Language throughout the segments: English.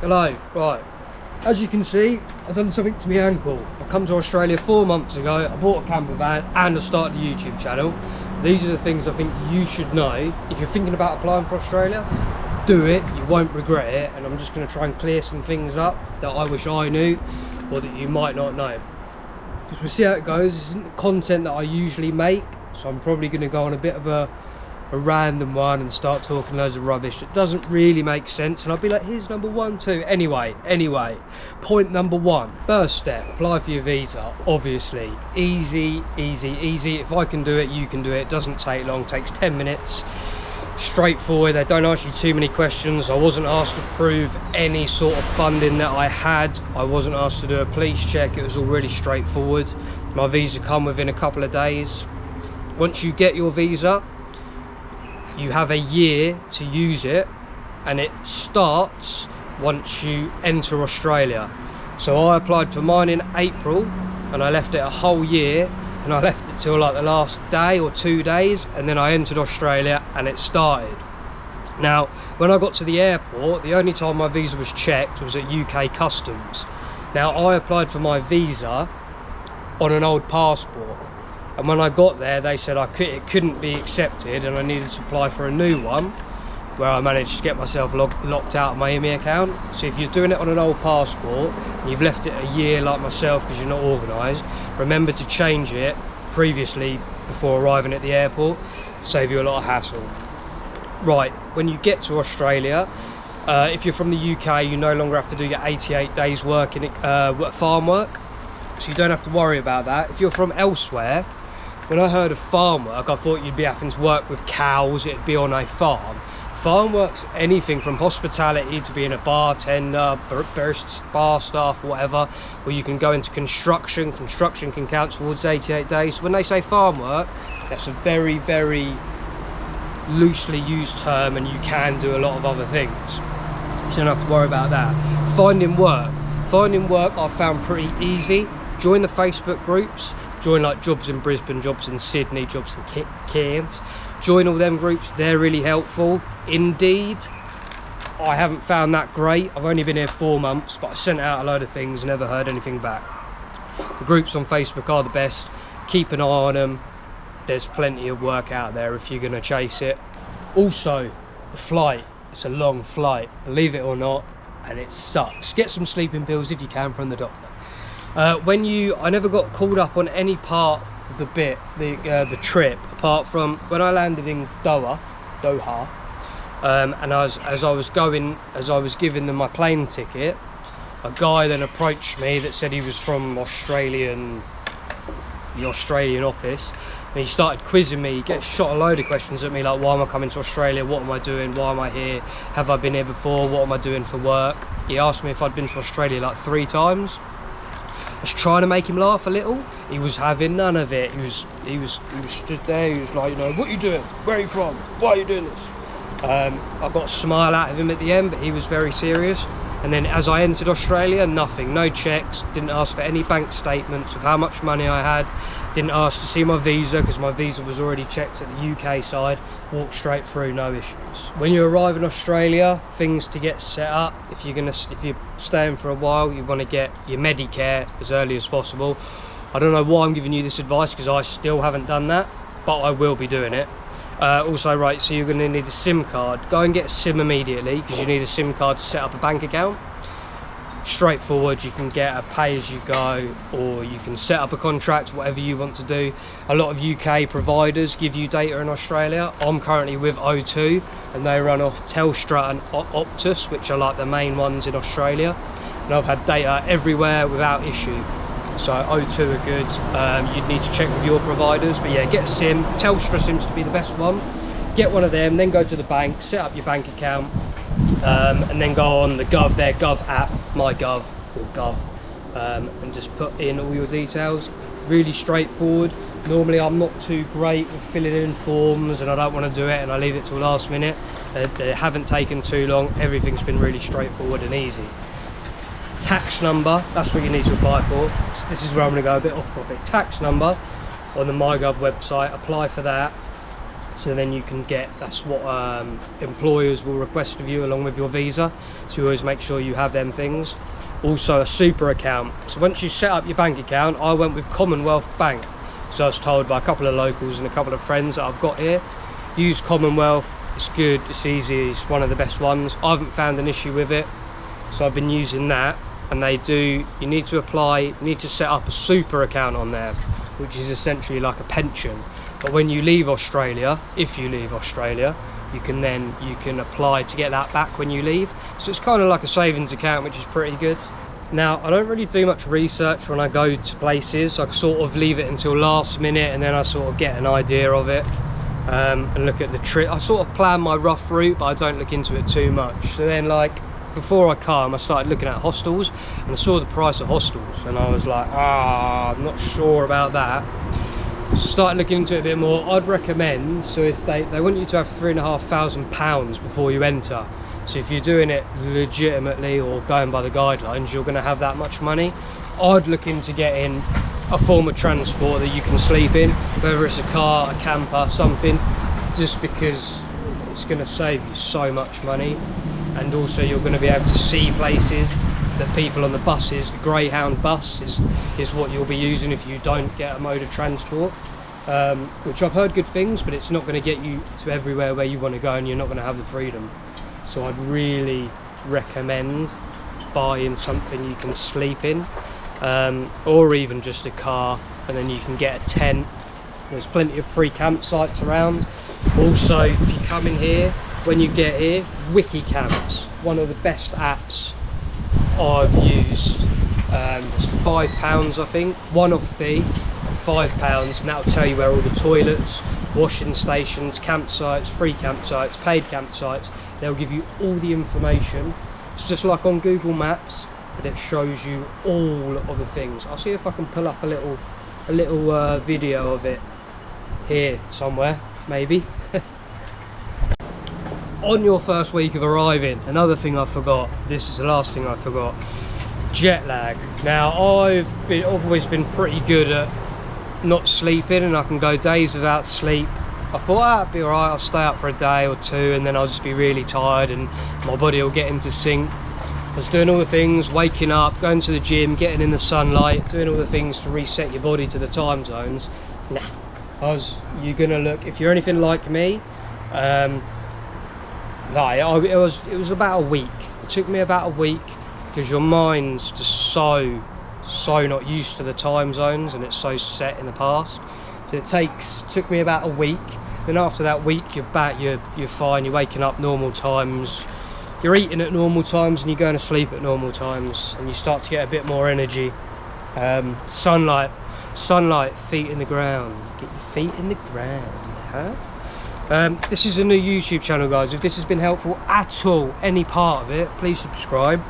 Hello, right. As you can see, I've done something to my ankle. I come to Australia 4 months ago, I bought a camper van and I started a YouTube channel. These are the things I think you should know. If you're thinking about applying for Australia, do it, you won't regret it. And I'm just gonna try and clear some things up that I wish I knew or that you might not know. Because we'll see how it goes. This isn't the content that I usually make, so I'm probably gonna go on a bit of a random one and start talking loads of rubbish that doesn't really make sense, and I'll be like, here's number 1, 2. Anyway, point number 1, first step, apply for your visa. Obviously, easy. If I can do it, you can do it. It doesn't take long, takes 10 minutes. Straightforward, they don't ask you too many questions. I wasn't asked to prove any sort of funding that I had. I wasn't asked to do a police check. It was all really straightforward. My visa come within a couple of days. Once you get your visa, you have a year to use it, and it starts once you enter Australia. So I applied for mine in April and I left it a whole year, and I left it till like the last day or 2 days, and then I entered Australia and it started. Now, when I got to the airport, the only time my visa was checked was at UK Customs. Now, I applied for my visa on an old passport, and when I got there they said it couldn't be accepted and I needed to apply for a new one, where I managed to get myself locked out of my IMI account. So if you're doing it on an old passport and you've left it a year like myself because you're not organised, remember to change it previously before arriving at the airport. Save you a lot of hassle. Right, when you get to Australia, if you're from the UK, you no longer have to do your 88 days work in farm work, so you don't have to worry about that. If you're from elsewhere, when I heard of farm work, I thought you'd be having to work with cows, it'd be on a farm. Farm work's anything from hospitality to being a bartender, bar staff, whatever, where you can go into construction. Construction can count towards 88 days. So when they say farm work, that's a very, very loosely used term, and you can do a lot of other things. So you don't have to worry about that. Finding work I've found pretty easy. Join the Facebook groups, join like jobs in Brisbane, jobs in Sydney, jobs in Cairns. Join all them groups, they're really helpful. Indeed, I haven't found that great. I've only been here 4 months, but I sent out a load of things, never heard anything back. The groups on Facebook are the best. Keep an eye on them. There's plenty of work out there if you're gonna chase it. Also, the flight, it's a long flight, believe it or not, and it sucks. Get some sleeping pills if you can from the doctor. I never got called up on any part of the trip, apart from when I landed in Doha, and as I was giving them my plane ticket, a guy then approached me that said he was from the Australian office, and he started quizzing me. He shot a load of questions at me, like, why am I coming to Australia, what am I doing, why am I here, have I been here before, what am I doing for work. He asked me if I'd been to Australia like 3 times. I was trying to make him laugh a little. He was having none of it. He was stood there. He was like, you know, what are you doing? Where are you from? Why are you doing this? I got a smile out of him at the end, but he was very serious. And then as I entered Australia, nothing, no checks, didn't ask for any bank statements of how much money I had, didn't ask to see my visa because my visa was already checked at the UK side, walked straight through, no issues. When you arrive in Australia, things to get set up, if you're staying for a while, you want to get your Medicare as early as possible. I don't know why I'm giving you this advice because I still haven't done that, but I will be doing it. Also, right, so you're going to need a SIM card. Go and get a SIM immediately because you need a SIM card to set up a bank account. Straightforward, you can get a pay-as-you-go, or you can set up a contract, whatever you want to do. A lot of UK providers give you data in Australia. I'm currently with O2 and they run off Telstra and Optus, which are like the main ones in Australia, and I've had data everywhere without issue. So O2 are good. You'd need to check with your providers, but yeah, get a SIM. Telstra seems to be the best one. Get one of them, then go to the bank, set up your bank account, and then go on their Gov app, MyGov or Gov, and just put in all your details. Really straightforward. Normally I'm not too great with filling in forms and I don't want to do it and I leave it till last minute. They haven't taken too long. Everything's been really straightforward and easy. Tax number, that's what you need to apply for. This is where I'm going to go a bit off topic. Tax number on the MyGov website, apply for that. So then you can get, that's what employers will request of you along with your visa. So you always make sure you have them things. Also a super account. So once you set up your bank account, I went with Commonwealth Bank. So I was told by a couple of locals and a couple of friends that I've got here, use Commonwealth, it's good, it's easy, it's one of the best ones. I haven't found an issue with it. So I've been using that, and they do, you need to apply, you need to set up a super account on there, which is essentially like a pension. But when you leave Australia, if you leave Australia, you can apply to get that back when you leave. So it's kind of like a savings account, which is pretty good. Now, I don't really do much research when I go to places. I sort of leave it until last minute, and then I sort of get an idea of it and look at the trip. I sort of plan my rough route, but I don't look into it too much. So then, like, before I come, I started looking at hostels, and I saw the price of hostels, and I was like, I'm not sure about that. So started looking into it a bit more. I'd recommend, so if they want you to have £3,500 before you enter. So if you're doing it legitimately or going by the guidelines, you're going to have that much money. I'd look into getting a form of transport that you can sleep in, whether it's a car, a camper, something, just because it's going to save you so much money. And also you're going to be able to see places that people on the buses, the Greyhound bus is what you'll be using if you don't get a mode of transport, which I've heard good things, but it's not going to get you to everywhere where you want to go, and you're not going to have the freedom. So I'd really recommend buying something you can sleep in, or even just a car, and then you can get a tent. There's plenty of free campsites around. Also, if you come in here, when you get here, Wiki Camps, one of the best apps I've used. It's £5 I think, one-off fee, £5, and that'll tell you where all the toilets, washing stations, campsites, free campsites, paid campsites, they'll give you all the information. It's just like on Google Maps, but it shows you all of the things. I'll see if I can pull up a little video of it here somewhere, maybe. On your first week of arriving, another thing I forgot, this is the last thing I forgot, jet lag. Now I've always been pretty good at not sleeping, and I can go days without sleep. I thought that'd be alright, I'll stay up for a day or two and then I'll just be really tired and my body will get into sync. I was doing all the things, waking up, going to the gym, getting in the sunlight, doing all the things to reset your body to the time zones. Nah, you're gonna look, if you're anything like me, it was about a week. It took me about a week because your mind's just so not used to the time zones, and it's so set in the past. So it took me about a week. Then after that week, you're back. You're fine. You're waking up normal times. You're eating at normal times, and you're going to sleep at normal times, and you start to get a bit more energy. Sunlight, feet in the ground. Get your feet in the ground, huh? This is a new YouTube channel, guys. If this has been helpful at all, any part of it, please subscribe.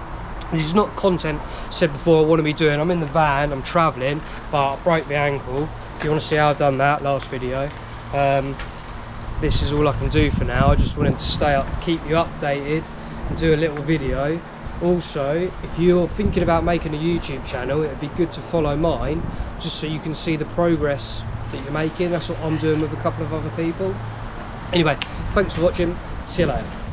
This is not content said before I want to be doing. I'm in the van, I'm travelling, but I broke my ankle. If you want to see how I've done that last video, this is all I can do for now. I just wanted to stay up, keep you updated, and do a little video. Also, if you're thinking about making a YouTube channel, it'd be good to follow mine, just so you can see the progress that you're making. That's what I'm doing with a couple of other people. Anyway, thanks for watching. See you later.